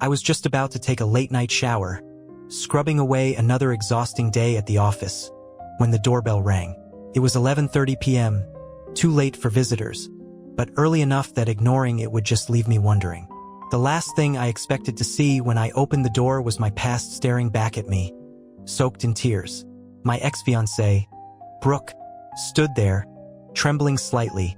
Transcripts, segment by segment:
I was just about to take a late-night shower, scrubbing away another exhausting day at the office, when the doorbell rang. It was 11:30 p.m., too late for visitors, but early enough that ignoring it would just leave me wondering. The last thing I expected to see when I opened the door was my past staring back at me, soaked in tears. My ex-fiancée, Brooke, stood there, trembling slightly,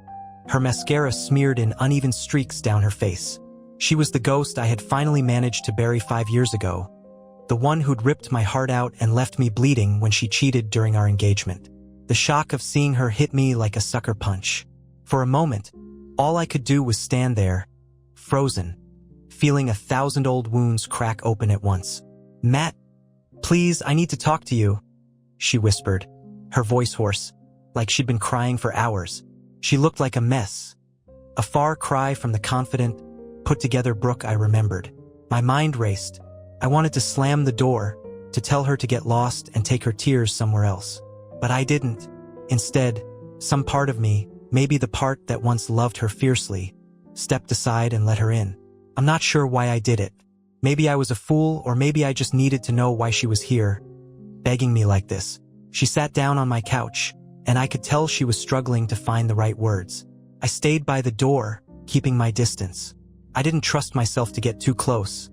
her mascara smeared in uneven streaks down her face. She was the ghost I had finally managed to bury 5 years ago, the one who'd ripped my heart out and left me bleeding when she cheated during our engagement. The shock of seeing her hit me like a sucker punch. For a moment, all I could do was stand there, frozen, feeling 1,000 old wounds crack open at once. "Matt, please, I need to talk to you," she whispered, her voice hoarse, like she'd been crying for hours. She looked like a mess, a far cry from the confident, put-together Brooke I remembered. My mind raced. I wanted to slam the door, to tell her to get lost and take her tears somewhere else. But I didn't. Instead, some part of me, maybe the part that once loved her fiercely, stepped aside and let her in. I'm not sure why I did it. Maybe I was a fool, or maybe I just needed to know why she was here, begging me like this. She sat down on my couch, and I could tell she was struggling to find the right words. I stayed by the door, keeping my distance. I didn't trust myself to get too close.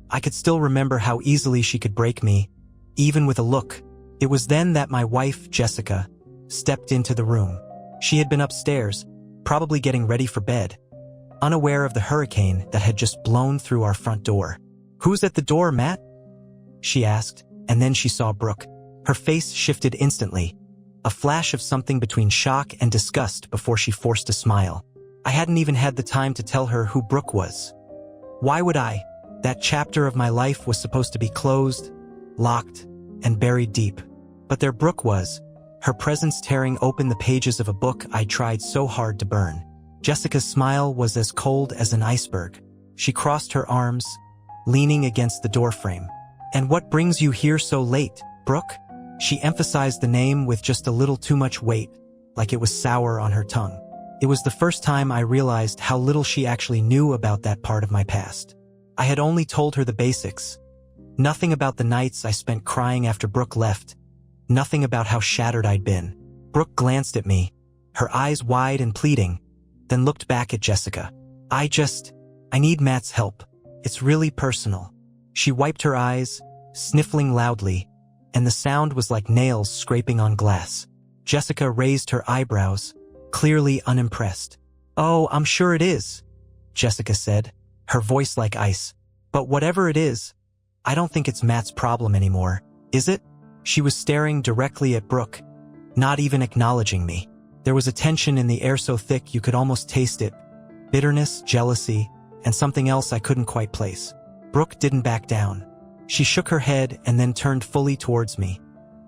I could still remember how easily she could break me, even with a look. It was then that my wife, Jessica, stepped into the room. She had been upstairs, probably getting ready for bed, unaware of the hurricane that had just blown through our front door. "Who's at the door, Matt?" she asked, and then she saw Brooke. Her face shifted instantly, a flash of something between shock and disgust before she forced a smile. I hadn't even had the time to tell her who Brooke was. Why would I? That chapter of my life was supposed to be closed, locked, and buried deep. But there Brooke was, her presence tearing open the pages of a book I tried so hard to burn. Jessica's smile was as cold as an iceberg. She crossed her arms, leaning against the doorframe. "And what brings you here so late, Brooke?" She emphasized the name with just a little too much weight, like it was sour on her tongue. It was the first time I realized how little she actually knew about that part of my past. I had only told her the basics. Nothing about the nights I spent crying after Brooke left. Nothing about how shattered I'd been. Brooke glanced at me, her eyes wide and pleading, then looked back at Jessica. I need Matt's help. It's really personal." She wiped her eyes, sniffling loudly, and the sound was like nails scraping on glass. Jessica raised her eyebrows, clearly unimpressed. "Oh, I'm sure it is," Jessica said, her voice like ice. "But whatever it is, I don't think it's Matt's problem anymore, is it?" She was staring directly at Brooke, not even acknowledging me. There was a tension in the air so thick you could almost taste it. Bitterness, jealousy, and something else I couldn't quite place. Brooke didn't back down. She shook her head and then turned fully towards me,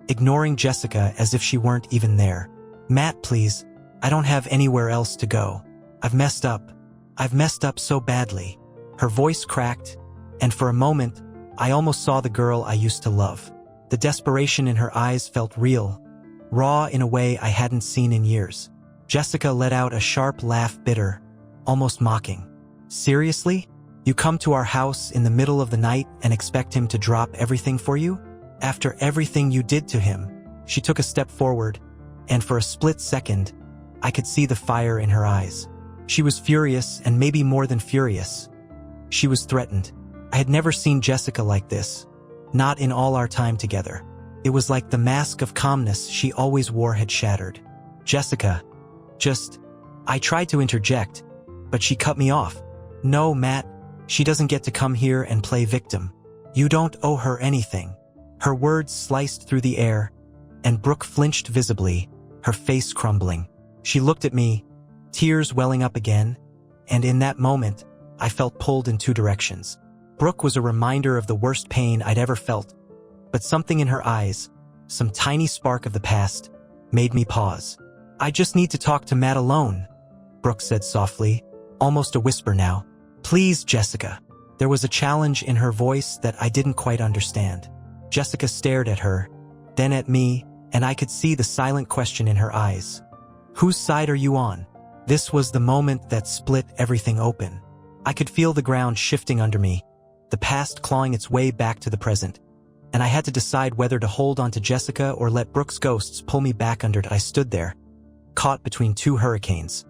ignoring Jessica as if she weren't even there. "Matt, please, I don't have anywhere else to go. I've messed up. I've messed up so badly." Her voice cracked, and for a moment, I almost saw the girl I used to love. The desperation in her eyes felt real, raw in a way I hadn't seen in years. Jessica let out a sharp laugh, bitter, almost mocking. "Seriously? You come to our house in the middle of the night and expect him to drop everything for you? After everything you did to him?" She took a step forward, and for a split second, I could see the fire in her eyes. She was furious, and maybe more than furious. She was threatened. I had never seen Jessica like this, not in all our time together. It was like the mask of calmness she always wore had shattered. "Jessica, I tried to interject, but she cut me off. "No, Matt, she doesn't get to come here and play victim. You don't owe her anything." Her words sliced through the air, and Brooke flinched visibly, her face crumbling. She looked at me, tears welling up again, and in that moment, I felt pulled in two directions. Brooke was a reminder of the worst pain I'd ever felt, but something in her eyes, some tiny spark of the past, made me pause. "I just need to talk to Matt alone," Brooke said softly, almost a whisper now. "Please, Jessica." There was a challenge in her voice that I didn't quite understand. Jessica stared at her, then at me, and I could see the silent question in her eyes. "Whose side are you on?" This was the moment that split everything open. I could feel the ground shifting under me, the past clawing its way back to the present. And I had to decide whether to hold on to Jessica or let Brooke's ghosts pull me back under it. I stood there, caught between two hurricanes.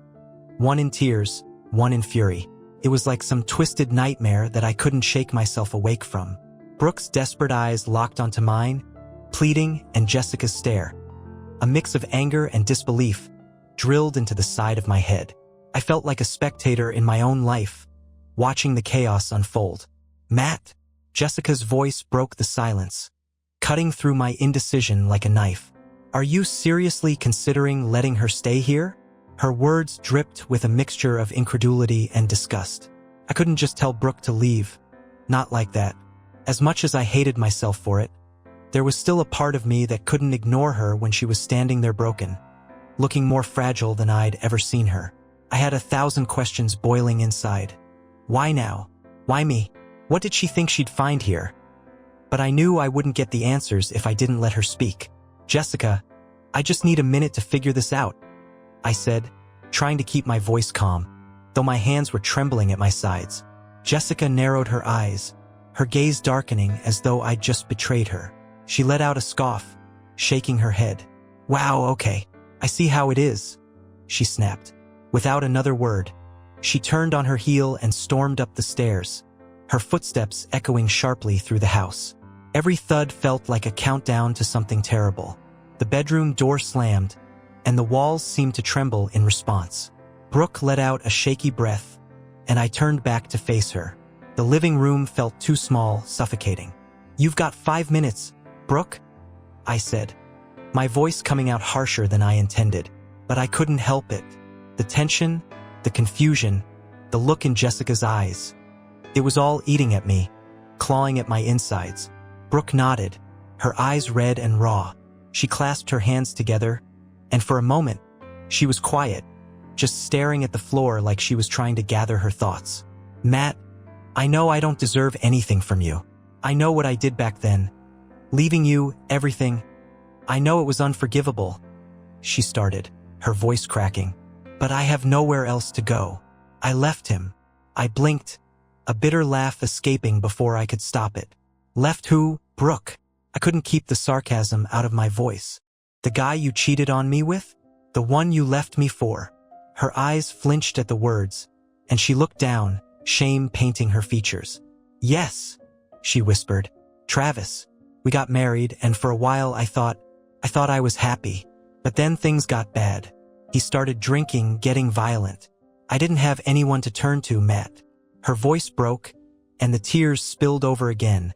One in tears, one in fury. It was like some twisted nightmare that I couldn't shake myself awake from. Brooke's desperate eyes locked onto mine, pleading, and Jessica's stare. A mix of anger and disbelief drilled into the side of my head. I felt like a spectator in my own life, watching the chaos unfold. "Matt," Jessica's voice broke the silence, cutting through my indecision like a knife. "Are you seriously considering letting her stay here?" Her words dripped with a mixture of incredulity and disgust. I couldn't just tell Brooke to leave. Not like that. As much as I hated myself for it, there was still a part of me that couldn't ignore her when she was standing there broken, looking more fragile than I'd ever seen her. I had 1,000 questions boiling inside. Why now? Why me? What did she think she'd find here? But I knew I wouldn't get the answers if I didn't let her speak. "Jessica, I just need a minute to figure this out," I said, trying to keep my voice calm, though my hands were trembling at my sides. Jessica narrowed her eyes, her gaze darkening as though I'd just betrayed her. She let out a scoff, shaking her head. "Wow, okay, I see how it is," she snapped. Without another word, she turned on her heel and stormed up the stairs, her footsteps echoing sharply through the house. Every thud felt like a countdown to something terrible. The bedroom door slammed, and the walls seemed to tremble in response. Brooke let out a shaky breath, and I turned back to face her. The living room felt too small, suffocating. "You've got 5 minutes, Brooke," I said, my voice coming out harsher than I intended. But I couldn't help it. The tension, the confusion, the look in Jessica's eyes. It was all eating at me, clawing at my insides. Brooke nodded, her eyes red and raw. She clasped her hands together, and for a moment, she was quiet, just staring at the floor like she was trying to gather her thoughts. "Matt, I know I don't deserve anything from you. I know what I did back then. Leaving you, everything. I know it was unforgivable," she started, her voice cracking. "But I have nowhere else to go. I left him." I blinked, a bitter laugh escaping before I could stop it. "Left who, Brooke?" I couldn't keep the sarcasm out of my voice. "The guy you cheated on me with? The one you left me for?" Her eyes flinched at the words, and she looked down, shame painting her features. "Yes," she whispered. "Travis. We got married, and for a while I thought I was happy. But then things got bad. He started drinking, getting violent. I didn't have anyone to turn to, Matt." Her voice broke, and the tears spilled over again,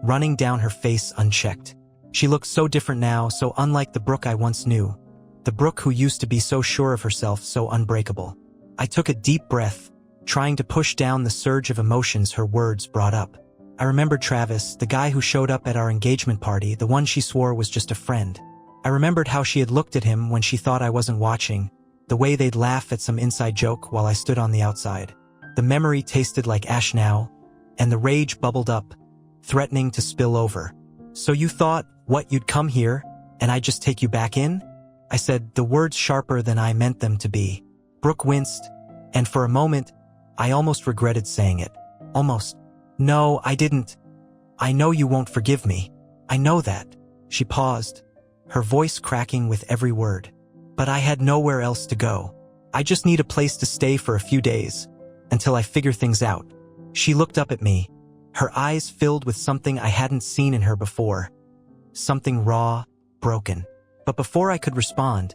running down her face unchecked. She looked so different now, so unlike the Brooke I once knew. The Brooke who used to be so sure of herself, so unbreakable. I took a deep breath, trying to push down the surge of emotions her words brought up. I remembered Travis, the guy who showed up at our engagement party, the one she swore was just a friend. I remembered how she had looked at him when she thought I wasn't watching, the way they'd laugh at some inside joke while I stood on the outside. The memory tasted like ash now, and the rage bubbled up, threatening to spill over. "So you thought, you'd come here, and I'd just take you back in?" I said, the words sharper than I meant them to be. Brooke winced, and for a moment, I almost regretted saying it. Almost. "No, I didn't. I know you won't forgive me. I know that." She paused, her voice cracking with every word. "But I had nowhere else to go. I just need a place to stay for a few days, until I figure things out." She looked up at me, her eyes filled with something I hadn't seen in her before. Something raw, broken. But before I could respond,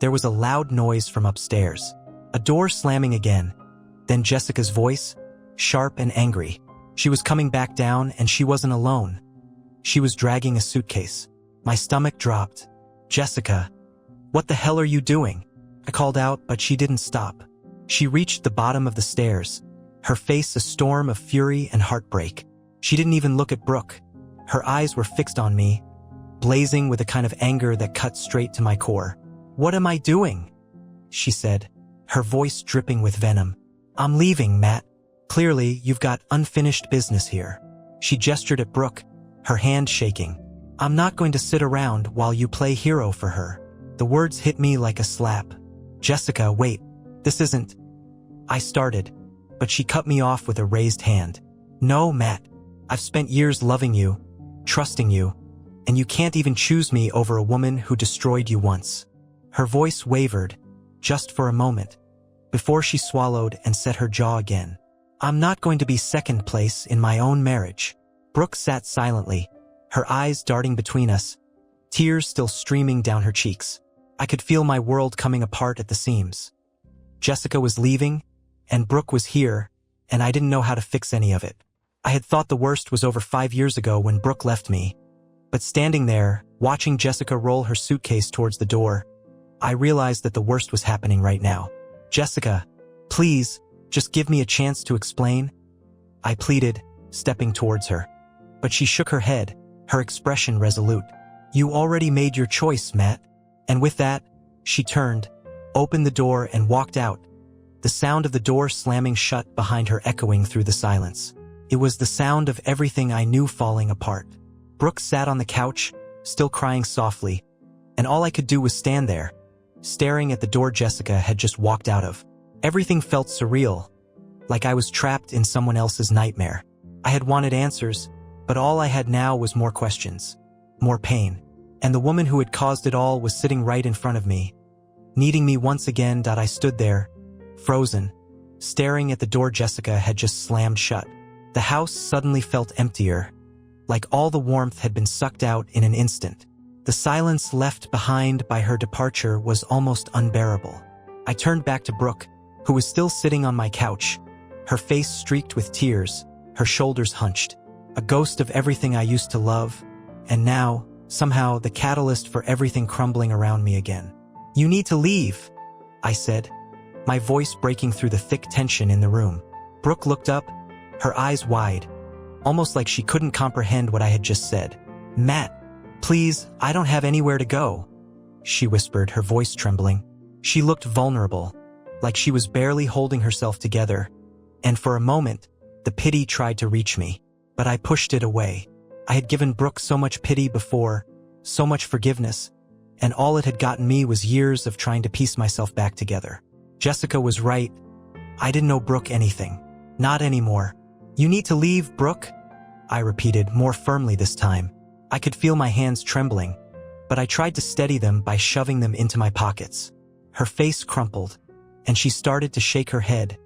there was a loud noise from upstairs. A door slamming again. Then Jessica's voice, sharp and angry. She was coming back down, and she wasn't alone. She was dragging a suitcase. My stomach dropped. "Jessica, what the hell are you doing?" I called out, but she didn't stop. She reached the bottom of the stairs, her face a storm of fury and heartbreak. She didn't even look at Brooke. Her eyes were fixed on me, blazing with a kind of anger that cut straight to my core. "What am I doing?" she said, her voice dripping with venom. "I'm leaving, Matt. Clearly, you've got unfinished business here." She gestured at Brooke, her hand shaking. "I'm not going to sit around while you play hero for her." The words hit me like a slap. "Jessica, wait. This isn't..." I started, but she cut me off with a raised hand. "No, Matt. I've spent years loving you, trusting you, and you can't even choose me over a woman who destroyed you once." Her voice wavered, just for a moment, before she swallowed and set her jaw again. "I'm not going to be second place in my own marriage." Brooke sat silently, her eyes darting between us, tears still streaming down her cheeks. I could feel my world coming apart at the seams. Jessica was leaving, and Brooke was here, and I didn't know how to fix any of it. I had thought the worst was over 5 years ago when Brooke left me, but standing there, watching Jessica roll her suitcase towards the door, I realized that the worst was happening right now. "Jessica, please, just give me a chance to explain," I pleaded, stepping towards her. But she shook her head, her expression resolute. "You already made your choice, Matt." And with that, she turned, opened the door and walked out, the sound of the door slamming shut behind her echoing through the silence. It was the sound of everything I knew falling apart. Brooke sat on the couch, still crying softly, and all I could do was stand there, staring at the door Jessica had just walked out of. Everything felt surreal, like I was trapped in someone else's nightmare. I had wanted answers, but all I had now was more questions, more pain. And the woman who had caused it all was sitting right in front of me, needing me once again. I stood there, frozen, staring at the door Jessica had just slammed shut. The house suddenly felt emptier, like all the warmth had been sucked out in an instant. The silence left behind by her departure was almost unbearable. I turned back to Brooke, who was still sitting on my couch, her face streaked with tears, her shoulders hunched, a ghost of everything I used to love, and now, somehow, the catalyst for everything crumbling around me again. "You need to leave," I said, my voice breaking through the thick tension in the room. Brooke looked up, her eyes wide, almost like she couldn't comprehend what I had just said. "Matt, please, I don't have anywhere to go," she whispered, her voice trembling. She looked vulnerable, like she was barely holding herself together, and for a moment, the pity tried to reach me, but I pushed it away. I had given Brooke so much pity before, so much forgiveness, and all it had gotten me was years of trying to piece myself back together. Jessica was right. I didn't owe Brooke anything. Not anymore. "You need to leave, Brooke," I repeated, more firmly this time. I could feel my hands trembling, but I tried to steady them by shoving them into my pockets. Her face crumpled, and she started to shake her head,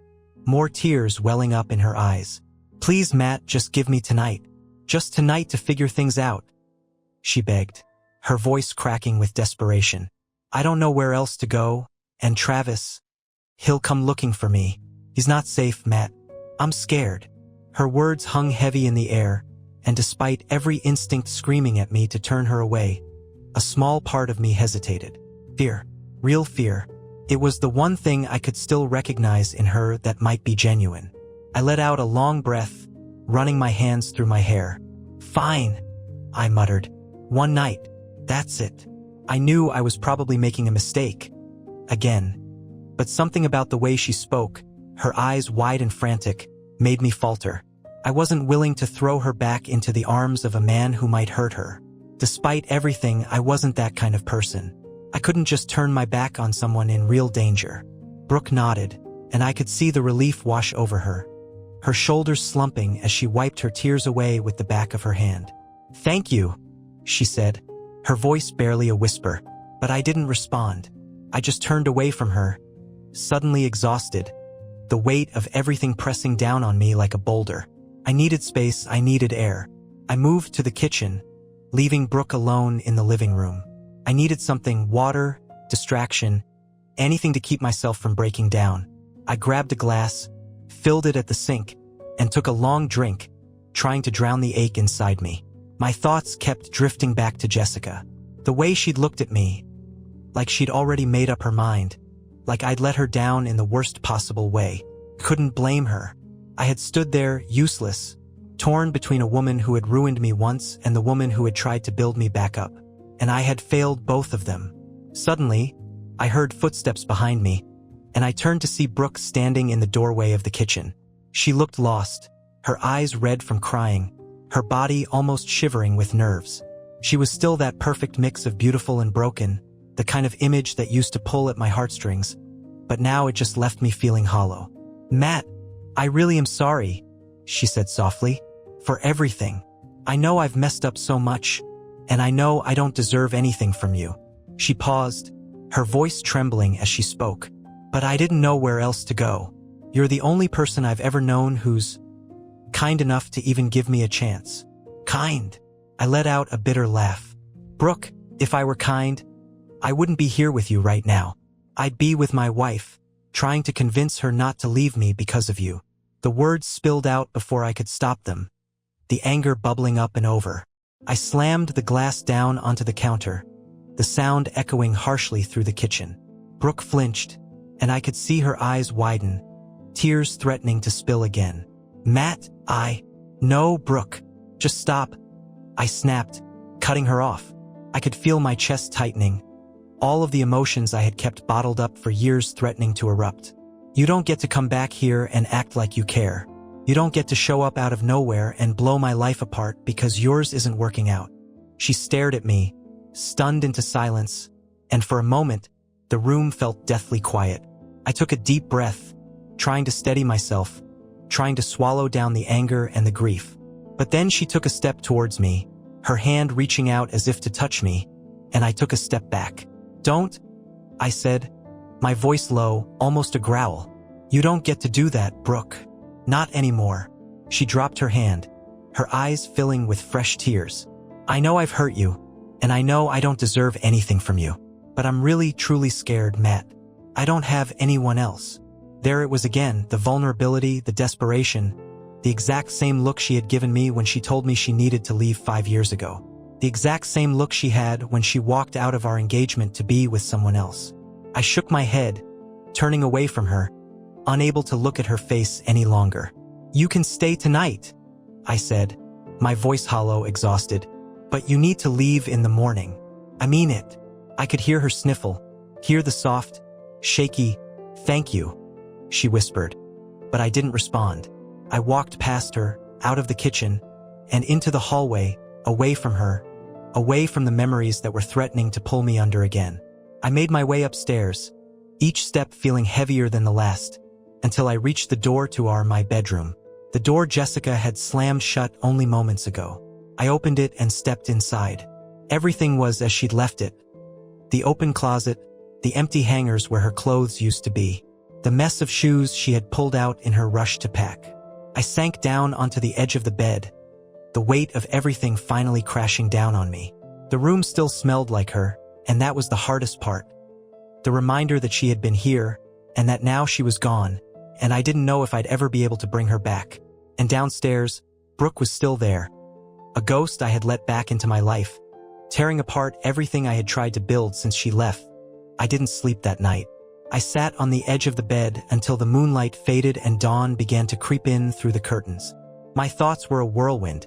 more tears welling up in her eyes. "Please, Matt, just give me tonight. Just tonight to figure things out," she begged, her voice cracking with desperation. "I don't know where else to go, and Travis, he'll come looking for me. He's not safe, Matt. I'm scared." Her words hung heavy in the air, and despite every instinct screaming at me to turn her away, a small part of me hesitated. Fear. Real fear. It was the one thing I could still recognize in her that might be genuine. I let out a long breath, running my hands through my hair. "Fine," I muttered. "One night. That's it." I knew I was probably making a mistake. Again. But something about the way she spoke, her eyes wide and frantic, made me falter. I wasn't willing to throw her back into the arms of a man who might hurt her. Despite everything, I wasn't that kind of person. I couldn't just turn my back on someone in real danger. Brooke nodded, and I could see the relief wash over her, her shoulders slumping as she wiped her tears away with the back of her hand. "Thank you," she said, her voice barely a whisper, but I didn't respond. I just turned away from her, suddenly exhausted, the weight of everything pressing down on me like a boulder. I needed space, I needed air. I moved to the kitchen, leaving Brooke alone in the living room. I needed something, water, distraction, anything to keep myself from breaking down. I grabbed a glass, filled it at the sink, and took a long drink, trying to drown the ache inside me. My thoughts kept drifting back to Jessica. The way she'd looked at me, like she'd already made up her mind, like I'd let her down in the worst possible way. Couldn't blame her. I had stood there, useless, torn between a woman who had ruined me once and the woman who had tried to build me back up. And I had failed both of them. Suddenly, I heard footsteps behind me, and I turned to see Brooke standing in the doorway of the kitchen. She looked lost, her eyes red from crying, her body almost shivering with nerves. She was still that perfect mix of beautiful and broken, the kind of image that used to pull at my heartstrings, but now it just left me feeling hollow. "Matt, I really am sorry," she said softly. For everything. I know I've messed up so much, and I know I don't deserve anything from you." She paused, her voice trembling as she spoke. "But I didn't know where else to go. You're the only person I've ever known who's kind enough to even give me a chance." "Kind?" I let out a bitter laugh. "Brooke, if I were kind, I wouldn't be here with you right now. I'd be with my wife, trying to convince her not to leave me because of you." The words spilled out before I could stop them, the anger bubbling up and over. I slammed the glass down onto the counter, the sound echoing harshly through the kitchen. Brooke flinched, and I could see her eyes widen, tears threatening to spill again. "Matt, No, Brooke, just stop," I snapped, cutting her off. I could feel my chest tightening, all of the emotions I had kept bottled up for years threatening to erupt. "You don't get to come back here and act like you care. You don't get to show up out of nowhere and blow my life apart because yours isn't working out." She stared at me, stunned into silence, and for a moment, the room felt deathly quiet. I took a deep breath, trying to steady myself, trying to swallow down the anger and the grief. But then she took a step towards me, her hand reaching out as if to touch me, and I took a step back. "Don't," I said, my voice low, almost a growl. "You don't get to do that, Brooke. Not anymore." She dropped her hand, her eyes filling with fresh tears. "I know I've hurt you, and I know I don't deserve anything from you. But I'm really, truly scared, Matt. I don't have anyone else." There it was again, the vulnerability, the desperation, the exact same look she had given me when she told me she needed to leave 5 years ago. The exact same look she had when she walked out of our engagement to be with someone else. I shook my head, turning away from her, unable to look at her face any longer. "You can stay tonight," I said, my voice hollow, exhausted. "But you need to leave in the morning. I mean it." I could hear her sniffle, hear the soft, shaky, "Thank you," she whispered. But I didn't respond. I walked past her, out of the kitchen, and into the hallway, away from her, away from the memories that were threatening to pull me under again. I made my way upstairs, each step feeling heavier than the last, until I reached the door to my bedroom. The door Jessica had slammed shut only moments ago. I opened it and stepped inside. Everything was as she'd left it. The open closet, the empty hangers where her clothes used to be, the mess of shoes she had pulled out in her rush to pack. I sank down onto the edge of the bed, the weight of everything finally crashing down on me. The room still smelled like her, and that was the hardest part. The reminder that she had been here, and that now she was gone, and I didn't know if I'd ever be able to bring her back. And downstairs, Brooke was still there. A ghost I had let back into my life, tearing apart everything I had tried to build since she left. I didn't sleep that night. I sat on the edge of the bed until the moonlight faded and dawn began to creep in through the curtains. My thoughts were a whirlwind,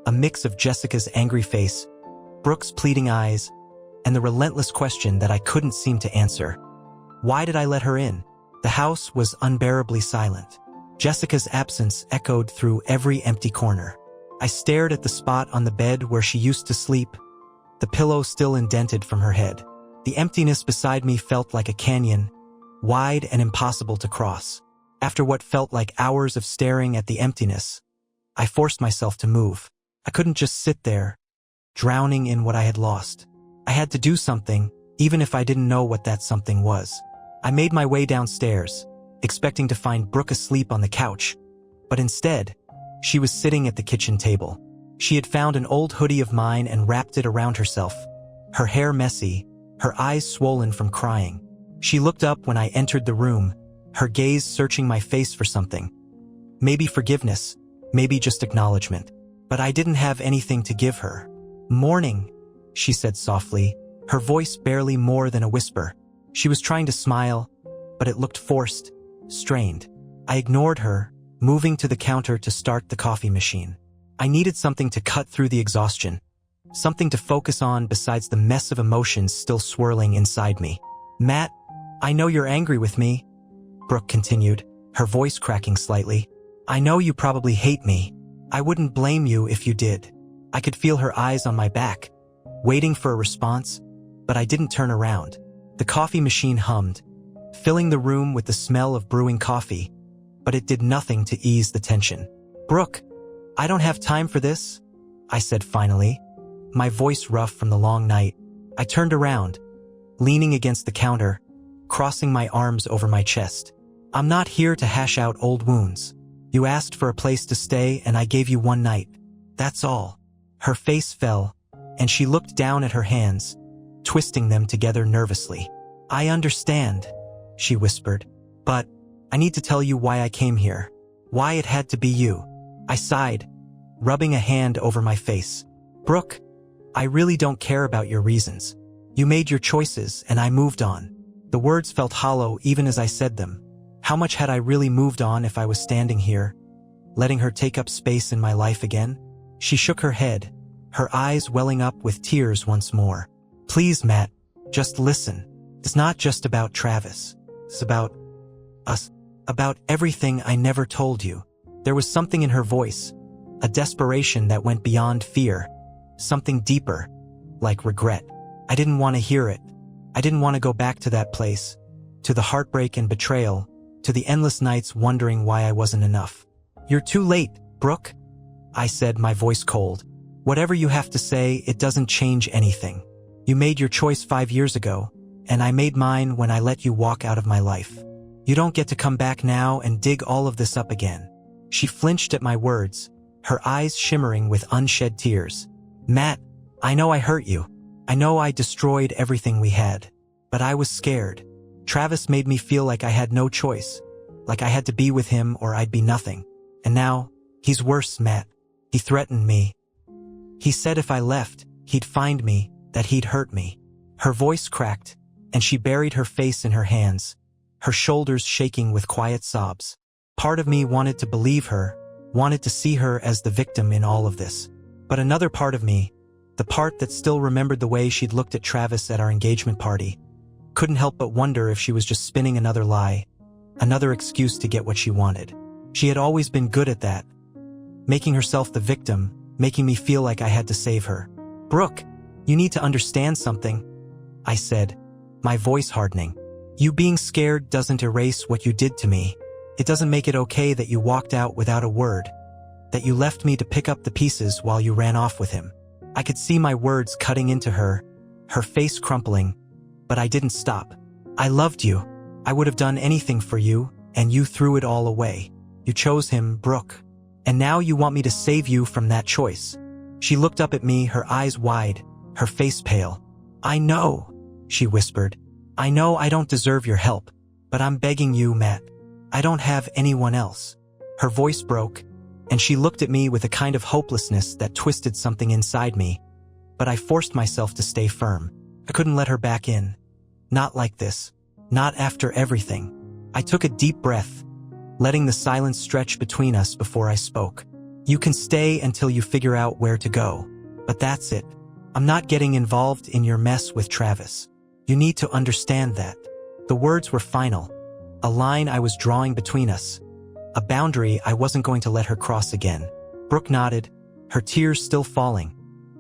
a mix of Jessica's angry face, Brooke's pleading eyes, and the relentless question that I couldn't seem to answer. Why did I let her in? The house was unbearably silent. Jessica's absence echoed through every empty corner. I stared at the spot on the bed where she used to sleep, the pillow still indented from her head. The emptiness beside me felt like a canyon, wide and impossible to cross. After what felt like hours of staring at the emptiness, I forced myself to move. I couldn't just sit there, drowning in what I had lost. I had to do something, even if I didn't know what that something was. I made my way downstairs, expecting to find Brooke asleep on the couch, but instead, she was sitting at the kitchen table. She had found an old hoodie of mine and wrapped it around herself, her hair messy, her eyes swollen from crying. She looked up when I entered the room, her gaze searching my face for something. Maybe forgiveness, maybe just acknowledgement. But I didn't have anything to give her. "Morning," she said softly, her voice barely more than a whisper. She was trying to smile, but it looked forced, strained. I ignored her, moving to the counter to start the coffee machine. I needed something to cut through the exhaustion, something to focus on besides the mess of emotions still swirling inside me. "Matt, I know you're angry with me," Brooke continued, her voice cracking slightly. "I know you probably hate me. I wouldn't blame you if you did." I could feel her eyes on my back, waiting for a response, but I didn't turn around. The coffee machine hummed, filling the room with the smell of brewing coffee, but it did nothing to ease the tension. "Brooke," I don't have time for this, I said finally, my voice rough from the long night. I turned around, leaning against the counter, crossing my arms over my chest. I'm not here to hash out old wounds. You asked for a place to stay and I gave you one night. That's all. Her face fell, and she looked down at her hands, twisting them together nervously. I understand, she whispered, but I need to tell you why I came here. Why it had to be you. I sighed, rubbing a hand over my face. Brooke, I really don't care about your reasons. You made your choices and I moved on. The words felt hollow even as I said them. How much had I really moved on if I was standing here, letting her take up space in my life again? She shook her head, her eyes welling up with tears once more. Please, Matt, just listen. It's not just about Travis. It's about us. About everything I never told you. There was something in her voice, a desperation that went beyond fear, something deeper, like regret. I didn't want to hear it. I didn't want to go back to that place, to the heartbreak and betrayal, to the endless nights wondering why I wasn't enough. You're too late, Brooke, I said, my voice cold. Whatever you have to say, it doesn't change anything. You made your choice 5 years ago, and I made mine when I let you walk out of my life. You don't get to come back now and dig all of this up again. She flinched at my words, her eyes shimmering with unshed tears. Matt, I know I hurt you. I know I destroyed everything we had. But I was scared. Travis made me feel like I had no choice, like I had to be with him or I'd be nothing. And now, he's worse, Matt. He threatened me. He said if I left, he'd find me, that he'd hurt me. Her voice cracked, and she buried her face in her hands, her shoulders shaking with quiet sobs. Part of me wanted to believe her, wanted to see her as the victim in all of this. But another part of me, the part that still remembered the way she'd looked at Travis at our engagement party, couldn't help but wonder if she was just spinning another lie, another excuse to get what she wanted. She had always been good at that, making herself the victim, making me feel like I had to save her. Brooke, you need to understand something, I said, my voice hardening. You being scared doesn't erase what you did to me. It doesn't make it okay that you walked out without a word, that you left me to pick up the pieces while you ran off with him. I could see my words cutting into her, her face crumpling, but I didn't stop. I loved you. I would have done anything for you, and you threw it all away. You chose him, Brooke. And now you want me to save you from that choice. She looked up at me, her eyes wide, her face pale. I know, she whispered. I know I don't deserve your help, but I'm begging you, Matt. I don't have anyone else. Her voice broke, and she looked at me with a kind of hopelessness that twisted something inside me. But I forced myself to stay firm. I couldn't let her back in. Not like this. Not after everything. I took a deep breath, letting the silence stretch between us before I spoke. You can stay until you figure out where to go. But that's it. I'm not getting involved in your mess with Travis. You need to understand that. The words were final. A line I was drawing between us. A boundary I wasn't going to let her cross again. Brooke nodded, her tears still falling.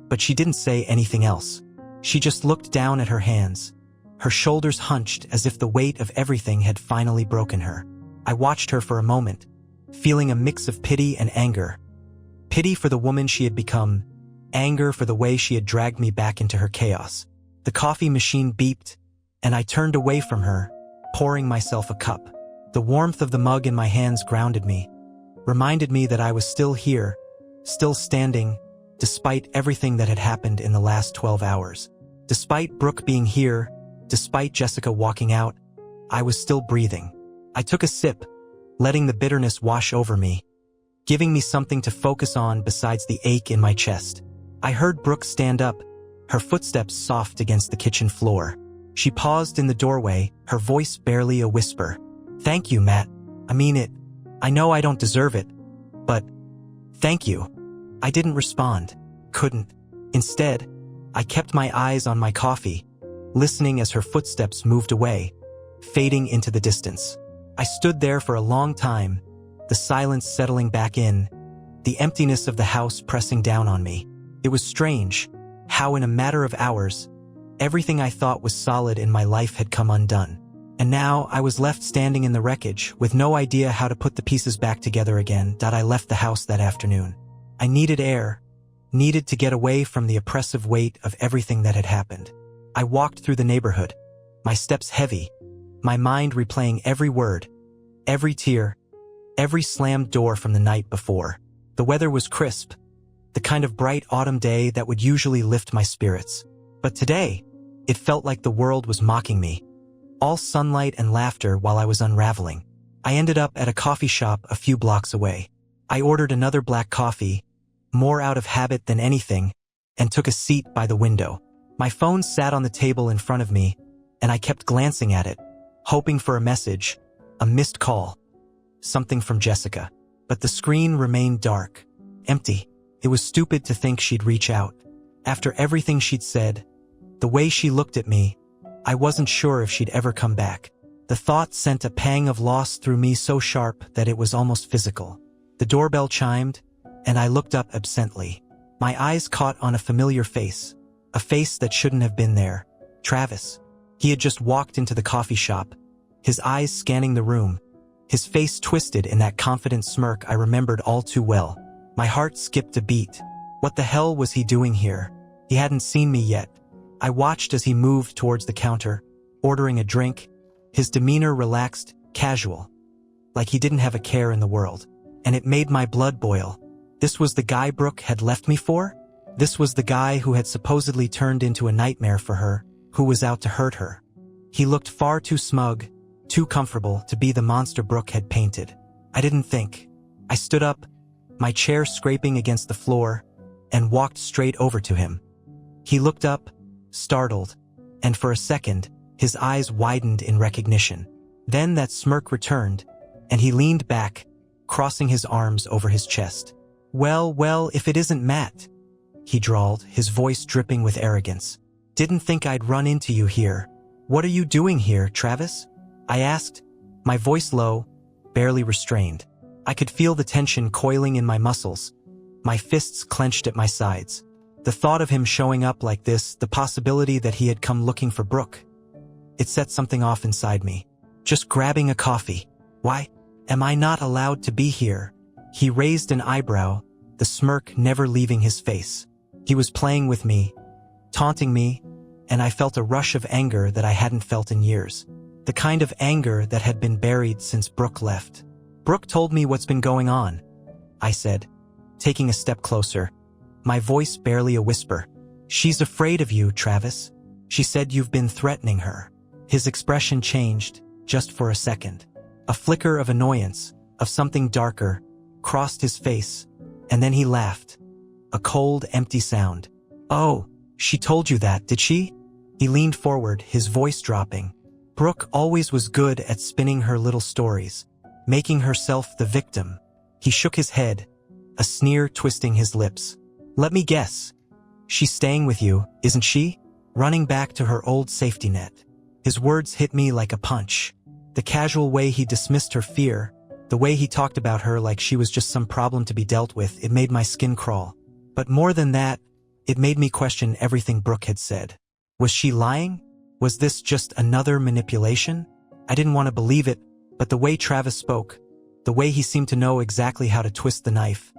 But she didn't say anything else. She just looked down at her hands. Her shoulders hunched as if the weight of everything had finally broken her. I watched her for a moment, feeling a mix of pity and anger. Pity for the woman she had become, anger for the way she had dragged me back into her chaos. The coffee machine beeped, and I turned away from her, pouring myself a cup. The warmth of the mug in my hands grounded me, reminded me that I was still here, still standing, despite everything that had happened in the last 12 hours. Despite Brooke being here, despite Jessica walking out, I was still breathing. I took a sip, letting the bitterness wash over me, giving me something to focus on besides the ache in my chest. I heard Brooke stand up, her footsteps soft against the kitchen floor. She paused in the doorway, her voice barely a whisper. Thank you, Matt. I mean it. I know I don't deserve it, but thank you. I didn't respond. Couldn't. Instead, I kept my eyes on my coffee, listening as her footsteps moved away, fading into the distance. I stood there for a long time, the silence settling back in, the emptiness of the house pressing down on me. It was strange, how in a matter of hours, everything I thought was solid in my life had come undone. And now I was left standing in the wreckage with no idea how to put the pieces back together again. I left the house that afternoon, I needed air, needed to get away from the oppressive weight of everything that had happened. I walked through the neighborhood, my steps heavy, my mind replaying every word, every tear, every slammed door from the night before. The weather was crisp, the kind of bright autumn day that would usually lift my spirits. But today, it felt like the world was mocking me, all sunlight and laughter while I was unraveling. I ended up at a coffee shop a few blocks away. I ordered another black coffee, more out of habit than anything, and took a seat by the window. My phone sat on the table in front of me, and I kept glancing at it, hoping for a message, a missed call, something from Jessica. But the screen remained dark, empty. It was stupid to think she'd reach out. After everything she'd said, the way she looked at me, I wasn't sure if she'd ever come back. The thought sent a pang of loss through me so sharp that it was almost physical. The doorbell chimed, and I looked up absently. My eyes caught on a familiar face, a face that shouldn't have been there. Travis. He had just walked into the coffee shop, his eyes scanning the room, his face twisted in that confident smirk I remembered all too well. My heart skipped a beat. What the hell was he doing here? He hadn't seen me yet. I watched as he moved towards the counter, ordering a drink, his demeanor relaxed, casual, like he didn't have a care in the world. And it made my blood boil. This was the guy Brooke had left me for? This was the guy who had supposedly turned into a nightmare for her, who was out to hurt her. He looked far too smug, too comfortable to be the monster Brooke had painted. I didn't think. I stood up, my chair scraping against the floor, and walked straight over to him. He looked up, startled, and for a second, his eyes widened in recognition. Then that smirk returned, and he leaned back, crossing his arms over his chest. Well, if it isn't Matt," he drawled, his voice dripping with arrogance. "Didn't think I'd run into you here. What are you doing here, Travis?" I asked, my voice low, barely restrained. I could feel the tension coiling in my muscles, my fists clenched at my sides. The thought of him showing up like this, the possibility that he had come looking for Brooke, it set something off inside me. Just grabbing a coffee. Why? Am I not allowed to be here? He raised an eyebrow, the smirk never leaving his face. He was playing with me, taunting me, and I felt a rush of anger that I hadn't felt in years. The kind of anger that had been buried since Brooke left. "Brooke told me what's been going on," I said, taking a step closer, my voice barely a whisper. "She's afraid of you, Travis. She said you've been threatening her." His expression changed, just for a second. A flicker of annoyance, of something darker, crossed his face, and then he laughed. A cold, empty sound. "Oh, she told you that, did she?" He leaned forward, his voice dropping. "Brooke always was good at spinning her little stories, making herself the victim." He shook his head, a sneer twisting his lips. "Let me guess. She's staying with you, isn't she? Running back to her old safety net." His words hit me like a punch. The casual way he dismissed her fear, the way he talked about her like she was just some problem to be dealt with, it made my skin crawl. But more than that, it made me question everything Brooke had said. Was she lying? Was this just another manipulation? I didn't want to believe it, but the way Travis spoke, the way he seemed to know exactly how to twist the knife,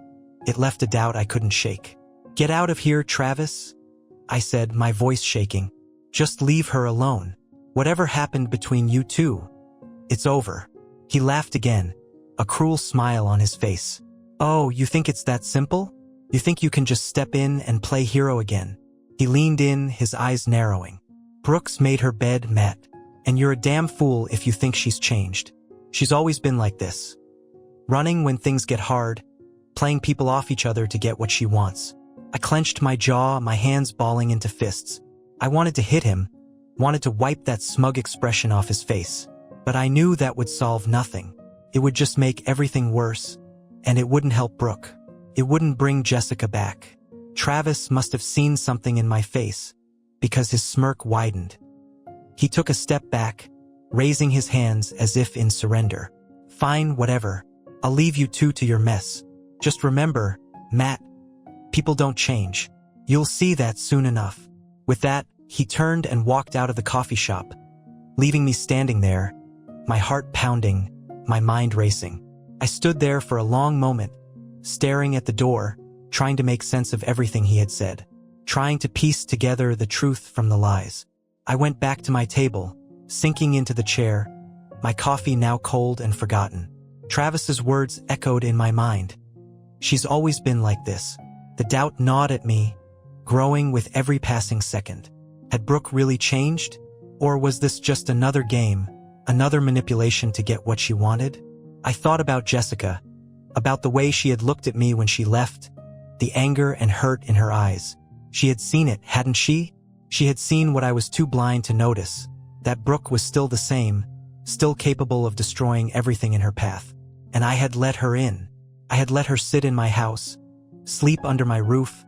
it left a doubt I couldn't shake. "Get out of here, Travis," I said, my voice shaking. "Just leave her alone. Whatever happened between you two, it's over." He laughed again, a cruel smile on his face. "Oh, you think it's that simple? You think you can just step in and play hero again?" He leaned in, his eyes narrowing. "Brooke's made her bed, Matt, and you're a damn fool if you think she's changed. She's always been like this. Running when things get hard, playing people off each other to get what she wants." I clenched my jaw, my hands balling into fists. I wanted to hit him, wanted to wipe that smug expression off his face. But I knew that would solve nothing. It would just make everything worse, and it wouldn't help Brooke. It wouldn't bring Jessica back. Travis must have seen something in my face, because his smirk widened. He took a step back, raising his hands as if in surrender. "Fine, whatever. I'll leave you two to your mess. Just remember, Matt, people don't change. You'll see that soon enough." With that, he turned and walked out of the coffee shop, leaving me standing there, my heart pounding, my mind racing. I stood there for a long moment, staring at the door, trying to make sense of everything he had said, trying to piece together the truth from the lies. I went back to my table, sinking into the chair, my coffee now cold and forgotten. Travis's words echoed in my mind. She's always been like this. The doubt gnawed at me, growing with every passing second. Had Brooke really changed? Or was this just another game, another manipulation to get what she wanted? I thought about Jessica, about the way she had looked at me when she left, the anger and hurt in her eyes. She had seen it, hadn't she? She had seen what I was too blind to notice, that Brooke was still the same, still capable of destroying everything in her path. And I had let her in. I had let her sit in my house, sleep under my roof,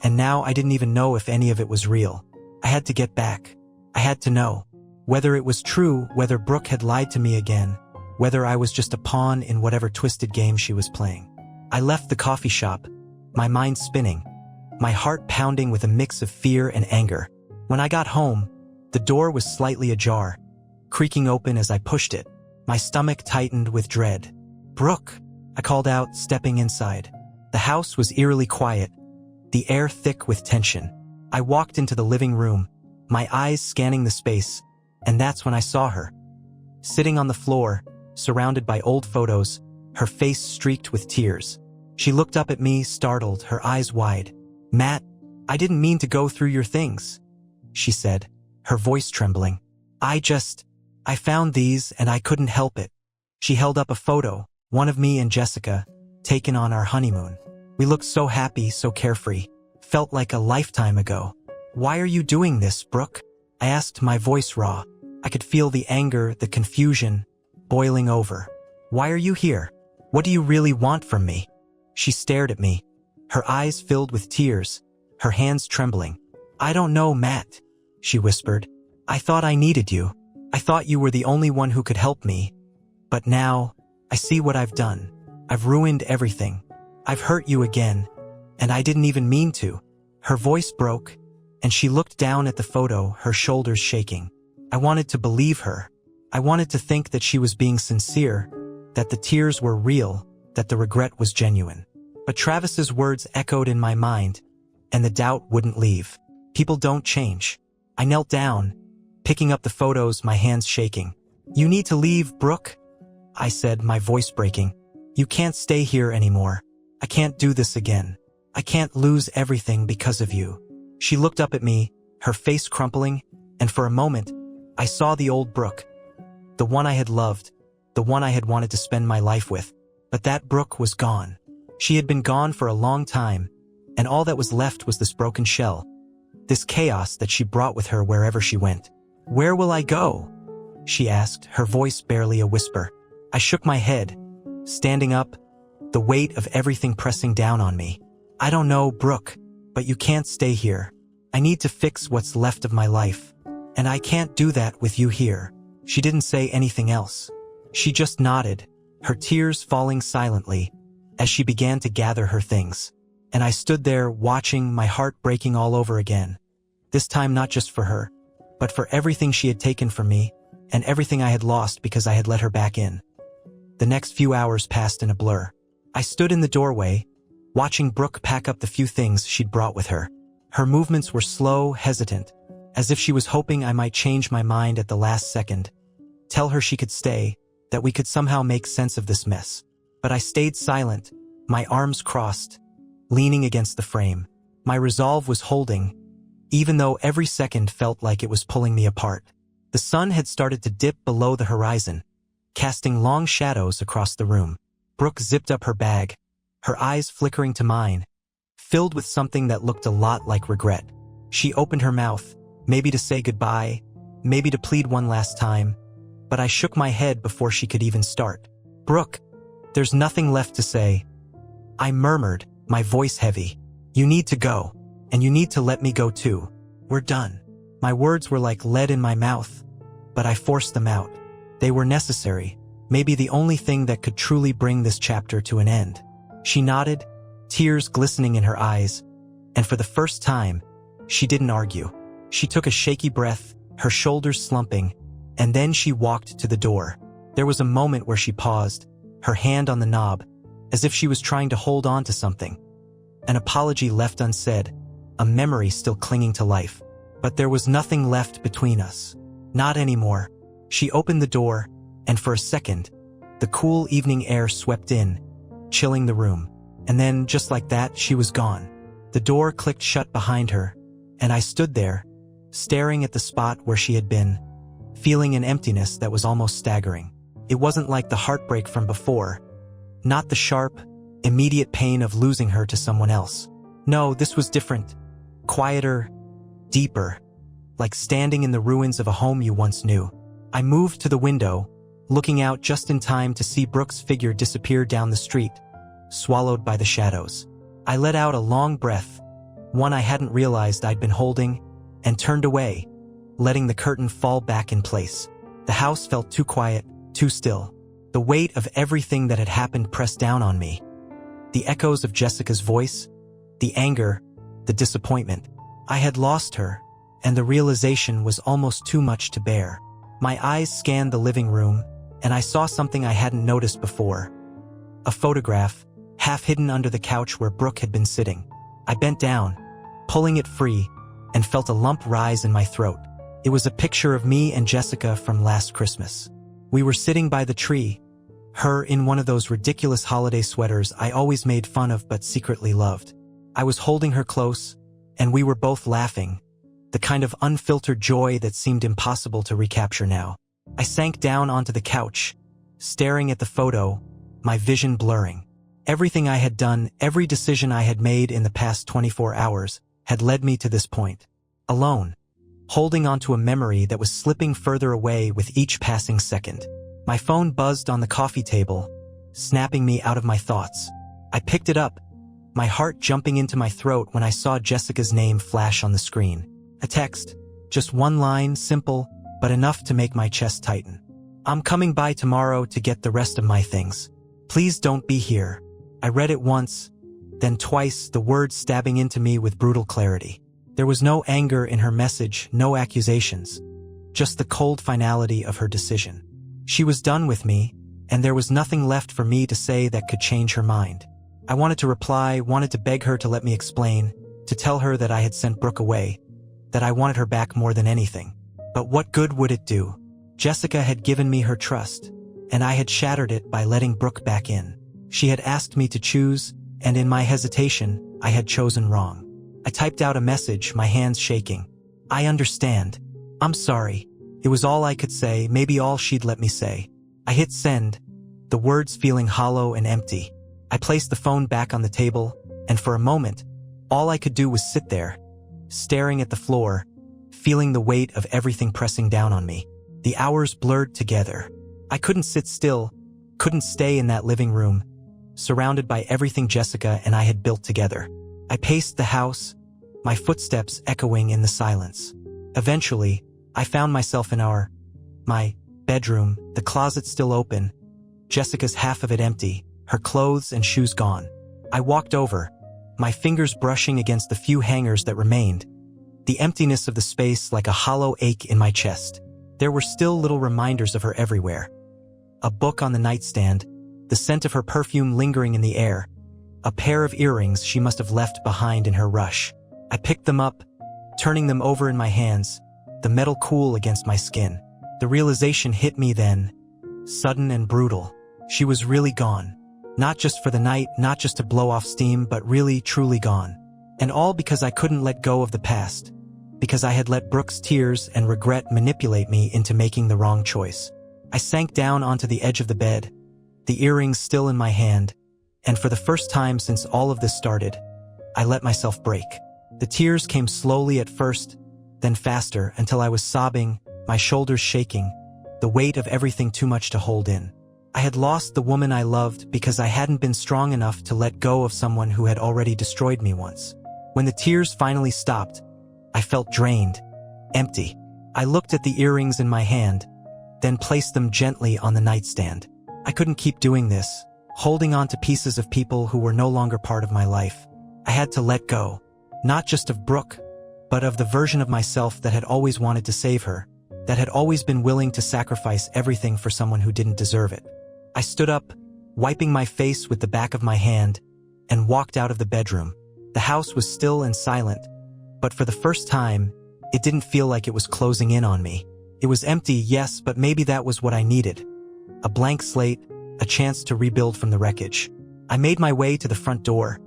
and now I didn't even know if any of it was real. I had to get back. I had to know. Whether it was true, whether Brooke had lied to me again, whether I was just a pawn in whatever twisted game she was playing. I left the coffee shop, my mind spinning, my heart pounding with a mix of fear and anger. When I got home, the door was slightly ajar, creaking open as I pushed it. My stomach tightened with dread. "Brooke," I called out, stepping inside. The house was eerily quiet, the air thick with tension. I walked into the living room, my eyes scanning the space, and that's when I saw her. Sitting on the floor, surrounded by old photos, her face streaked with tears. She looked up at me, startled, her eyes wide. "Matt, I didn't mean to go through your things," she said, her voice trembling. I found these and I couldn't help it." She held up a photo, one of me and Jessica, taken on our honeymoon. We looked so happy, so carefree. Felt like a lifetime ago. "Why are you doing this, Brooke?" I asked, my voice raw. I could feel the anger, the confusion, boiling over. "Why are you here? What do you really want from me?" She stared at me, her eyes filled with tears, her hands trembling. "I don't know, Matt," she whispered. "I thought I needed you. I thought you were the only one who could help me. But now, I see what I've done. I've ruined everything. I've hurt you again, and I didn't even mean to." Her voice broke, and she looked down at the photo, her shoulders shaking. I wanted to believe her. I wanted to think that she was being sincere, that the tears were real, that the regret was genuine. But Travis's words echoed in my mind, and the doubt wouldn't leave. People don't change. I knelt down, picking up the photos, my hands shaking. "You need to leave, Brooke," I said, my voice breaking. "You can't stay here anymore. I can't do this again. I can't lose everything because of you." She looked up at me, her face crumpling, and for a moment, I saw the old Brooke. The one I had loved, the one I had wanted to spend my life with. But that Brooke was gone. She had been gone for a long time, and all that was left was this broken shell, this chaos that she brought with her wherever she went. "Where will I go?" she asked, her voice barely a whisper. I shook my head, standing up, the weight of everything pressing down on me. "I don't know, Brooke, but you can't stay here. I need to fix what's left of my life, and I can't do that with you here." She didn't say anything else. She just nodded, her tears falling silently as she began to gather her things. And I stood there watching, my heart breaking all over again. This time not just for her, but for everything she had taken from me and everything I had lost because I had let her back in. The next few hours passed in a blur. I stood in the doorway, watching Brooke pack up the few things she'd brought with her. Her movements were slow, hesitant, as if she was hoping I might change my mind at the last second, tell her she could stay, that we could somehow make sense of this mess. But I stayed silent, my arms crossed, leaning against the frame. My resolve was holding, even though every second felt like it was pulling me apart. The sun had started to dip below the horizon, casting long shadows across the room. Brooke zipped up her bag, her eyes flickering to mine, filled with something that looked a lot like regret. She opened her mouth, maybe to say goodbye, maybe to plead one last time, but I shook my head before she could even start. "Brooke, there's nothing left to say," I murmured, my voice heavy. "You need to go, and you need to let me go too. We're done." My words were like lead in my mouth, but I forced them out. They were necessary, maybe the only thing that could truly bring this chapter to an end. She nodded, tears glistening in her eyes, and for the first time, she didn't argue. She took a shaky breath, her shoulders slumping, and then she walked to the door. There was a moment where she paused, her hand on the knob, as if she was trying to hold on to something. an apology left unsaid, a memory still clinging to life. But there was nothing left between us. Not anymore. She opened the door, and for a second, the cool evening air swept in, chilling the room. And then, just like that, she was gone. The door clicked shut behind her, and I stood there, staring at the spot where she had been, feeling an emptiness that was almost staggering. It wasn't like the heartbreak from before, not the sharp, immediate pain of losing her to someone else. No, this was different, quieter, deeper, like standing in the ruins of a home you once knew. I moved to the window, looking out just in time to see Brooke's figure disappear down the street, swallowed by the shadows. I let out a long breath, one I hadn't realized I'd been holding, and turned away, letting the curtain fall back in place. The house felt too quiet, too still. The weight of everything that had happened pressed down on me. The echoes of Jessica's voice, the anger, the disappointment. I had lost her, and the realization was almost too much to bear. My eyes scanned the living room, and I saw something I hadn't noticed before. A photograph, half hidden under the couch where Brooke had been sitting. I bent down, pulling it free, and felt a lump rise in my throat. It was a picture of me and Jessica from last Christmas. We were sitting by the tree, her in one of those ridiculous holiday sweaters I always made fun of but secretly loved. I was holding her close, and we were both laughing, the kind of unfiltered joy that seemed impossible to recapture now. I sank down onto the couch, staring at the photo, my vision blurring. Everything I had done, every decision I had made in the past 24 hours, had led me to this point. Alone, holding onto a memory that was slipping further away with each passing second. My phone buzzed on the coffee table, snapping me out of my thoughts. I picked it up, my heart jumping into my throat when I saw Jessica's name flash on the screen. A text, just one line, simple, but enough to make my chest tighten. "I'm coming by tomorrow to get the rest of my things. Please don't be here." I read it once, then twice, the words stabbing into me with brutal clarity. There was no anger in her message, no accusations, just the cold finality of her decision. She was done with me, and there was nothing left for me to say that could change her mind. I wanted to reply, wanted to beg her to let me explain, to tell her that I had sent Brooke away, that I wanted her back more than anything. But what good would it do? Jessica had given me her trust, and I had shattered it by letting Brooke back in. She had asked me to choose, and in my hesitation, I had chosen wrong. I typed out a message, my hands shaking. "I understand. I'm sorry." It was all I could say, maybe all she'd let me say. I hit send, the words feeling hollow and empty. I placed the phone back on the table, and for a moment, all I could do was sit there, staring at the floor, feeling the weight of everything pressing down on me. The hours blurred together. I couldn't sit still, couldn't stay in that living room, surrounded by everything Jessica and I had built together. I paced the house, my footsteps echoing in the silence. Eventually, I found myself in my bedroom, the closet still open, Jessica's half of it empty, her clothes and shoes gone. I walked over, my fingers brushing against the few hangers that remained, the emptiness of the space like a hollow ache in my chest. There were still little reminders of her everywhere. A book on the nightstand, the scent of her perfume lingering in the air, a pair of earrings she must have left behind in her rush. I picked them up, turning them over in my hands, the metal cool against my skin. The realization hit me then, sudden and brutal. She was really gone. Not just for the night, not just to blow off steam, but really, truly gone. And all because I couldn't let go of the past. Because I had let Brooke's tears and regret manipulate me into making the wrong choice. I sank down onto the edge of the bed, the earrings still in my hand, and for the first time since all of this started, I let myself break. The tears came slowly at first, then faster until I was sobbing, my shoulders shaking, the weight of everything too much to hold in. I had lost the woman I loved because I hadn't been strong enough to let go of someone who had already destroyed me once. When the tears finally stopped, I felt drained, empty. I looked at the earrings in my hand, then placed them gently on the nightstand. I couldn't keep doing this, holding on to pieces of people who were no longer part of my life. I had to let go, not just of Brooke, but of the version of myself that had always wanted to save her, that had always been willing to sacrifice everything for someone who didn't deserve it. I stood up, wiping my face with the back of my hand, and walked out of the bedroom, The house was still and silent, but for the first time, it didn't feel like it was closing in on me. It was empty, yes, but maybe that was what I needed. A blank slate, a chance to rebuild from the wreckage. I made my way to the front door,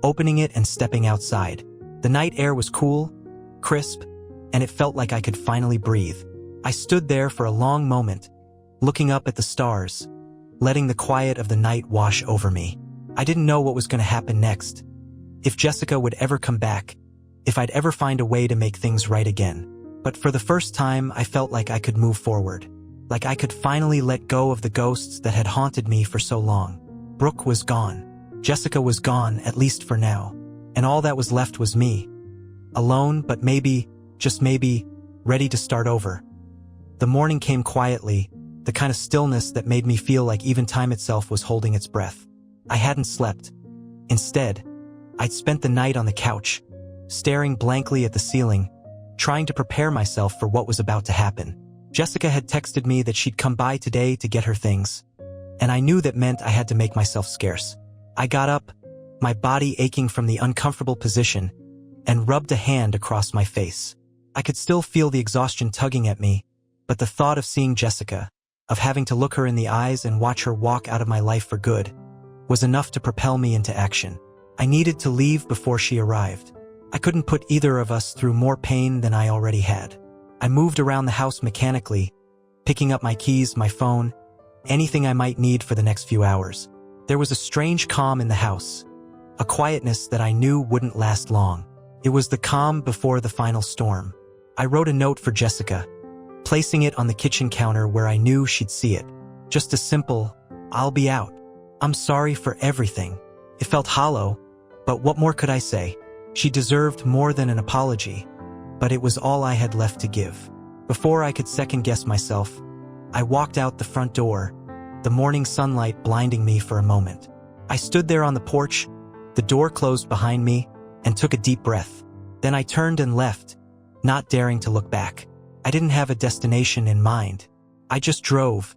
opening it and stepping outside. The night air was cool, crisp, and it felt like I could finally breathe. I stood there for a long moment, looking up at the stars, letting the quiet of the night wash over me. I didn't know what was going to happen next. If Jessica would ever come back, if I'd ever find a way to make things right again. But for the first time, I felt like I could move forward. Like I could finally let go of the ghosts that had haunted me for so long. Brooke was gone. Jessica was gone, at least for now. And all that was left was me. Alone, but maybe, just maybe, ready to start over. The morning came quietly, the kind of stillness that made me feel like even time itself was holding its breath. I hadn't slept. Instead, I'd spent the night on the couch, staring blankly at the ceiling, trying to prepare myself for what was about to happen. Jessica had texted me that she'd come by today to get her things, and I knew that meant I had to make myself scarce. I got up, my body aching from the uncomfortable position, and rubbed a hand across my face. I could still feel the exhaustion tugging at me, but the thought of seeing Jessica, of having to look her in the eyes and watch her walk out of my life for good, was enough to propel me into action. I needed to leave before she arrived. I couldn't put either of us through more pain than I already had. I moved around the house mechanically, picking up my keys, my phone, anything I might need for the next few hours. There was a strange calm in the house, a quietness that I knew wouldn't last long. It was the calm before the final storm. I wrote a note for Jessica, placing it on the kitchen counter where I knew she'd see it. Just a simple, "I'll be out. I'm sorry for everything." It felt hollow, but what more could I say? She deserved more than an apology, but it was all I had left to give. Before I could second-guess myself, I walked out the front door, the morning sunlight blinding me for a moment. I stood there on the porch, the door closed behind me, and took a deep breath. Then I turned and left, not daring to look back. I didn't have a destination in mind. I just drove,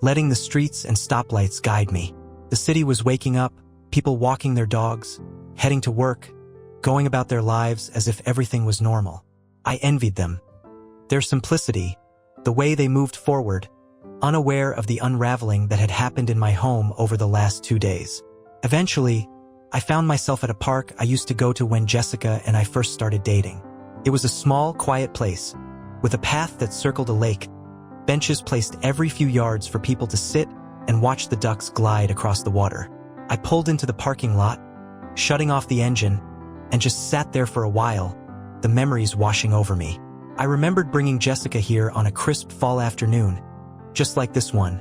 letting the streets and stoplights guide me. The city was waking up, people walking their dogs, heading to work, going about their lives as if everything was normal. I envied them. Their simplicity, the way they moved forward, unaware of the unraveling that had happened in my home over the last 2 days. Eventually, I found myself at a park I used to go to when Jessica and I first started dating. It was a small, quiet place, with a path that circled a lake, benches placed every few yards for people to sit and watch the ducks glide across the water. I pulled into the parking lot, shutting off the engine, and just sat there for a while, the memories washing over me. I remembered bringing Jessica here on a crisp fall afternoon, just like this one,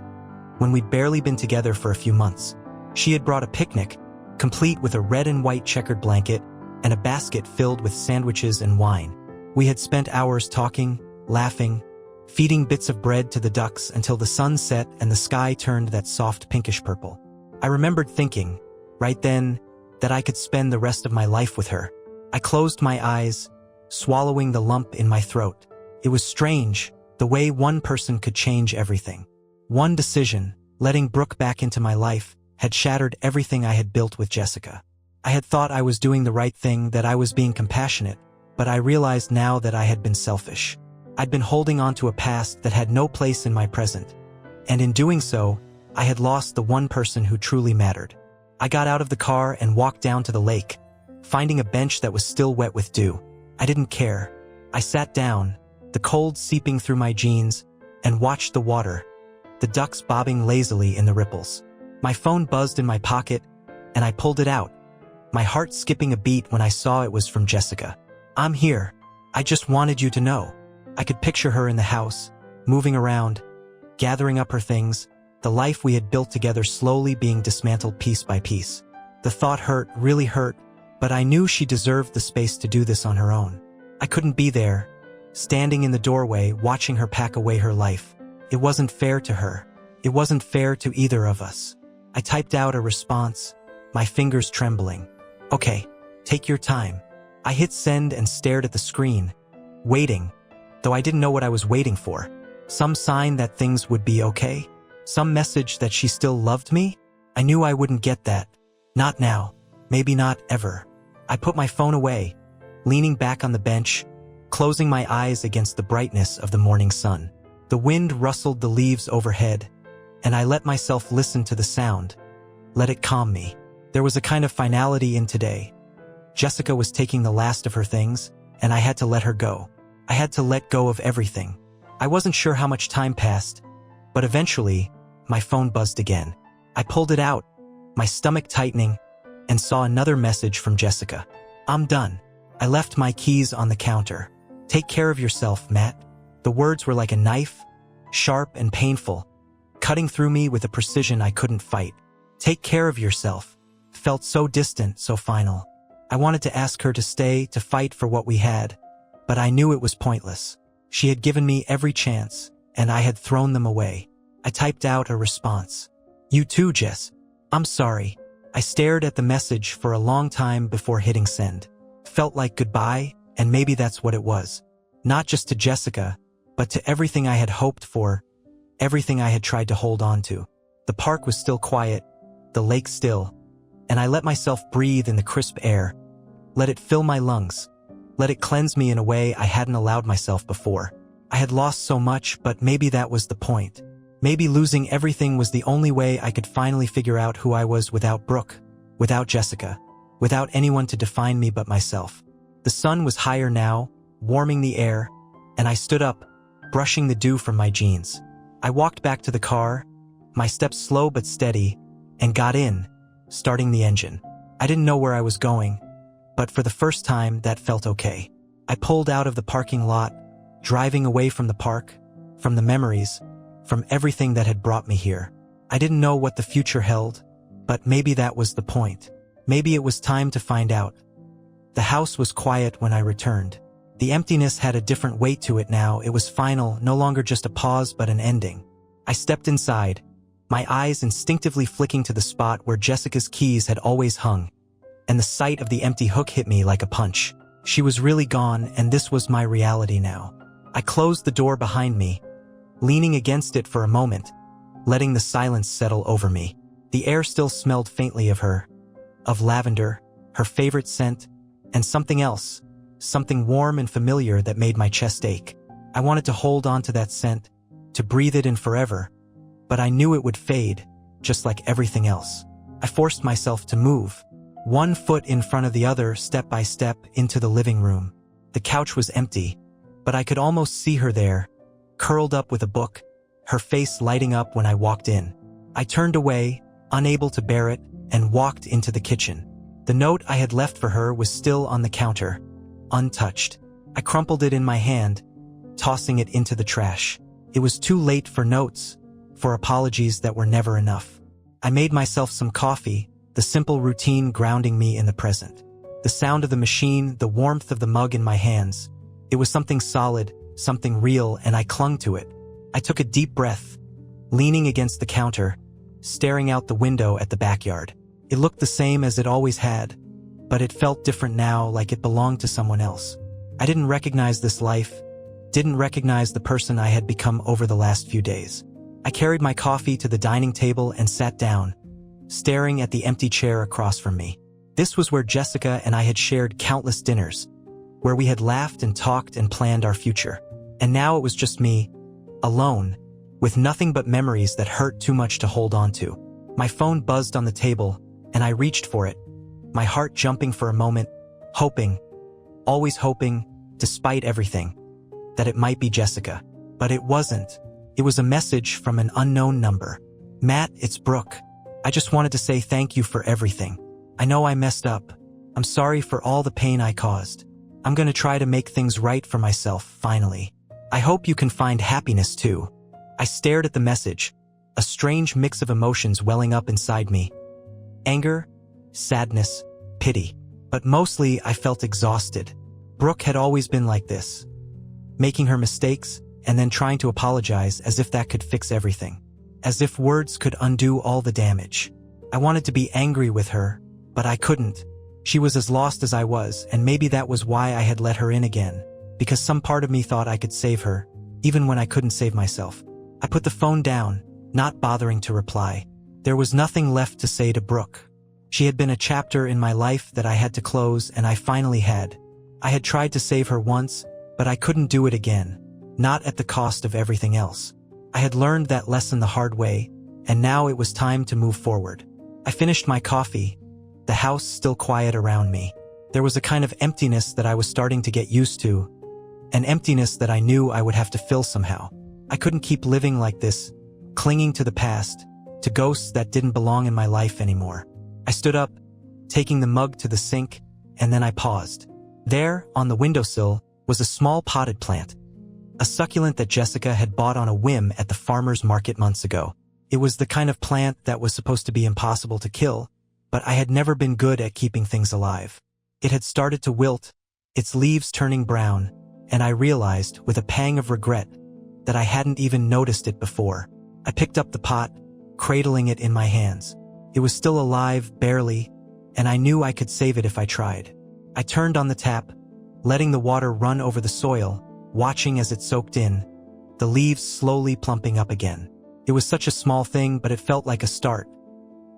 when we'd barely been together for a few months. She had brought a picnic, complete with a red and white checkered blanket and a basket filled with sandwiches and wine. We had spent hours talking, laughing, feeding bits of bread to the ducks until the sun set and the sky turned that soft pinkish purple. I remembered thinking, right then, that I could spend the rest of my life with her. I closed my eyes, swallowing the lump in my throat. It was strange, the way one person could change everything. One decision, letting Brooke back into my life, had shattered everything I had built with Jessica. I had thought I was doing the right thing, that I was being compassionate, but I realized now that I had been selfish. I'd been holding on to a past that had no place in my present, and in doing so, I had lost the one person who truly mattered. I got out of the car and walked down to the lake, finding a bench that was still wet with dew. I didn't care. I sat down, the cold seeping through my jeans, and watched the water, the ducks bobbing lazily in the ripples. My phone buzzed in my pocket, and I pulled it out, my heart skipping a beat when I saw it was from Jessica. "I'm here. I just wanted you to know." I could picture her in the house, moving around, gathering up her things, the life we had built together slowly being dismantled piece by piece. The thought hurt, really hurt, but I knew she deserved the space to do this on her own. I couldn't be there, standing in the doorway watching her pack away her life. It wasn't fair to her. It wasn't fair to either of us. I typed out a response, my fingers trembling. "Okay, take your time." I hit send and stared at the screen, waiting, though I didn't know what I was waiting for. Some sign that things would be okay? Some message that she still loved me? I knew I wouldn't get that. Not now. Maybe not ever. I put my phone away, leaning back on the bench, closing my eyes against the brightness of the morning sun. The wind rustled the leaves overhead, and I let myself listen to the sound, let it calm me. There was a kind of finality in today. Jessica was taking the last of her things, and I had to let her go. I had to let go of everything. I wasn't sure how much time passed, but eventually, my phone buzzed again. I pulled it out, my stomach tightening, and saw another message from Jessica. "I'm done. I left my keys on the counter. Take care of yourself, Matt." The words were like a knife, sharp and painful, cutting through me with a precision I couldn't fight. Take care of yourself felt so distant, so final. I wanted to ask her to stay, to fight for what we had, but I knew it was pointless. She had given me every chance, and I had thrown them away. I typed out a response. "You too, Jess. I'm sorry." I stared at the message for a long time before hitting send. Felt like goodbye, and maybe that's what it was. Not just to Jessica, but to everything I had hoped for, everything I had tried to hold on to. The park was still quiet, the lake still, and I let myself breathe in the crisp air. Let it fill my lungs. Let it cleanse me in a way I hadn't allowed myself before. I had lost so much, but maybe that was the point. Maybe losing everything was the only way I could finally figure out who I was without Brooke, without Jessica, without anyone to define me but myself. The sun was higher now, warming the air, and I stood up, brushing the dew from my jeans. I walked back to the car, my steps slow but steady, and got in, starting the engine. I didn't know where I was going, but for the first time that felt okay. I pulled out of the parking lot, driving away from the park, from the memories, from everything that had brought me here. I didn't know what the future held, but maybe that was the point. Maybe it was time to find out. The house was quiet when I returned. The emptiness had a different weight to it now. It was final, no longer just a pause but an ending. I stepped inside, my eyes instinctively flicking to the spot where Jessica's keys had always hung, and the sight of the empty hook hit me like a punch. She was really gone, and this was my reality now. I closed the door behind me, leaning against it for a moment, letting the silence settle over me. The air still smelled faintly of her, of lavender, her favorite scent, and something else, something warm and familiar that made my chest ache. I wanted to hold on to that scent, to breathe it in forever, but I knew it would fade, just like everything else. I forced myself to move, one foot in front of the other, step by step, into the living room. The couch was empty, but I could almost see her there, curled up with a book, her face lighting up when I walked in. I turned away, unable to bear it, and walked into the kitchen. The note I had left for her was still on the counter, untouched. I crumpled it in my hand, tossing it into the trash. It was too late for notes, for apologies that were never enough. I made myself some coffee, the simple routine grounding me in the present. The sound of the machine, the warmth of the mug in my hands. It was something solid, something real, and I clung to it. I took a deep breath, leaning against the counter, staring out the window at the backyard. It looked the same as it always had, but it felt different now, like it belonged to someone else. I didn't recognize this life, didn't recognize the person I had become over the last few days. I carried my coffee to the dining table and sat down, staring at the empty chair across from me. This was where Jessica and I had shared countless dinners, where we had laughed and talked and planned our future. And now it was just me, alone, with nothing but memories that hurt too much to hold on to. My phone buzzed on the table, and I reached for it, my heart jumping for a moment, hoping, always hoping, despite everything, that it might be Jessica. But it wasn't. It was a message from an unknown number. "Matt, it's Brooke. I just wanted to say thank you for everything. I know I messed up. I'm sorry for all the pain I caused. I'm gonna try to make things right for myself, finally. I hope you can find happiness too." I stared at the message, a strange mix of emotions welling up inside me. Anger, sadness, pity. But mostly I felt exhausted. Brooke had always been like this, making her mistakes and then trying to apologize as if that could fix everything, as if words could undo all the damage. I wanted to be angry with her, but I couldn't. She was as lost as I was, and maybe that was why I had let her in again, because some part of me thought I could save her, even when I couldn't save myself. I put the phone down, not bothering to reply. There was nothing left to say to Brooke. She had been a chapter in my life that I had to close, and I finally had. I had tried to save her once, but I couldn't do it again, not at the cost of everything else. I had learned that lesson the hard way, and now it was time to move forward. I finished my coffee, the house still quiet around me. There was a kind of emptiness that I was starting to get used to, an emptiness that I knew I would have to fill somehow. I couldn't keep living like this, clinging to the past, to ghosts that didn't belong in my life anymore. I stood up, taking the mug to the sink, and then I paused. There, on the windowsill, was a small potted plant, a succulent that Jessica had bought on a whim at the farmer's market months ago. It was the kind of plant that was supposed to be impossible to kill, but I had never been good at keeping things alive. It had started to wilt, its leaves turning brown, and I realized, with a pang of regret, that I hadn't even noticed it before. I picked up the pot, cradling it in my hands. It was still alive, barely, and I knew I could save it if I tried. I turned on the tap, letting the water run over the soil, watching as it soaked in, the leaves slowly plumping up again. It was such a small thing, but it felt like a start.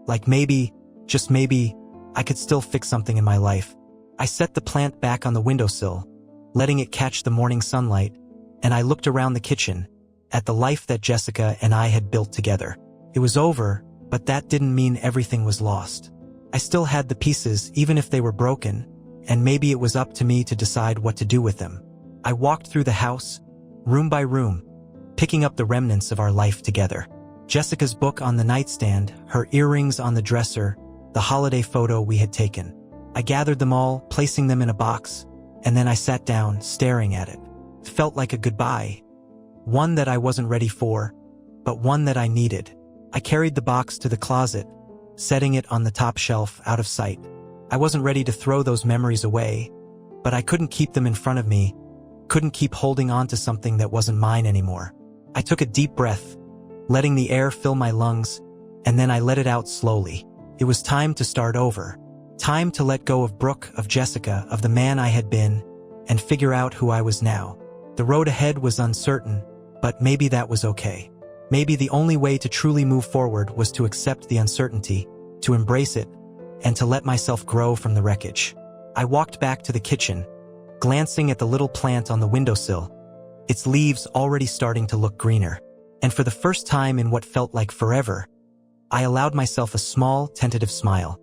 Like maybe, just maybe, I could still fix something in my life. I set the plant back on the windowsill, letting it catch the morning sunlight, and I looked around the kitchen, at the life that Jessica and I had built together. It was over, but that didn't mean everything was lost. I still had the pieces, even if they were broken, and maybe it was up to me to decide what to do with them. I walked through the house, room by room, picking up the remnants of our life together. Jessica's book on the nightstand, her earrings on the dresser, the holiday photo we had taken. I gathered them all, placing them in a box, and then I sat down, staring at it. It felt like a goodbye. One that I wasn't ready for, but one that I needed. I carried the box to the closet, setting it on the top shelf out of sight. I wasn't ready to throw those memories away, but I couldn't keep them in front of me, couldn't keep holding on to something that wasn't mine anymore. I took a deep breath, letting the air fill my lungs, and then I let it out slowly. It was time to start over. Time to let go of Brooke, of Jessica, of the man I had been, and figure out who I was now. The road ahead was uncertain, but maybe that was okay. Maybe the only way to truly move forward was to accept the uncertainty, to embrace it, and to let myself grow from the wreckage. I walked back to the kitchen, glancing at the little plant on the windowsill, its leaves already starting to look greener. And for the first time in what felt like forever, I allowed myself a small, tentative smile.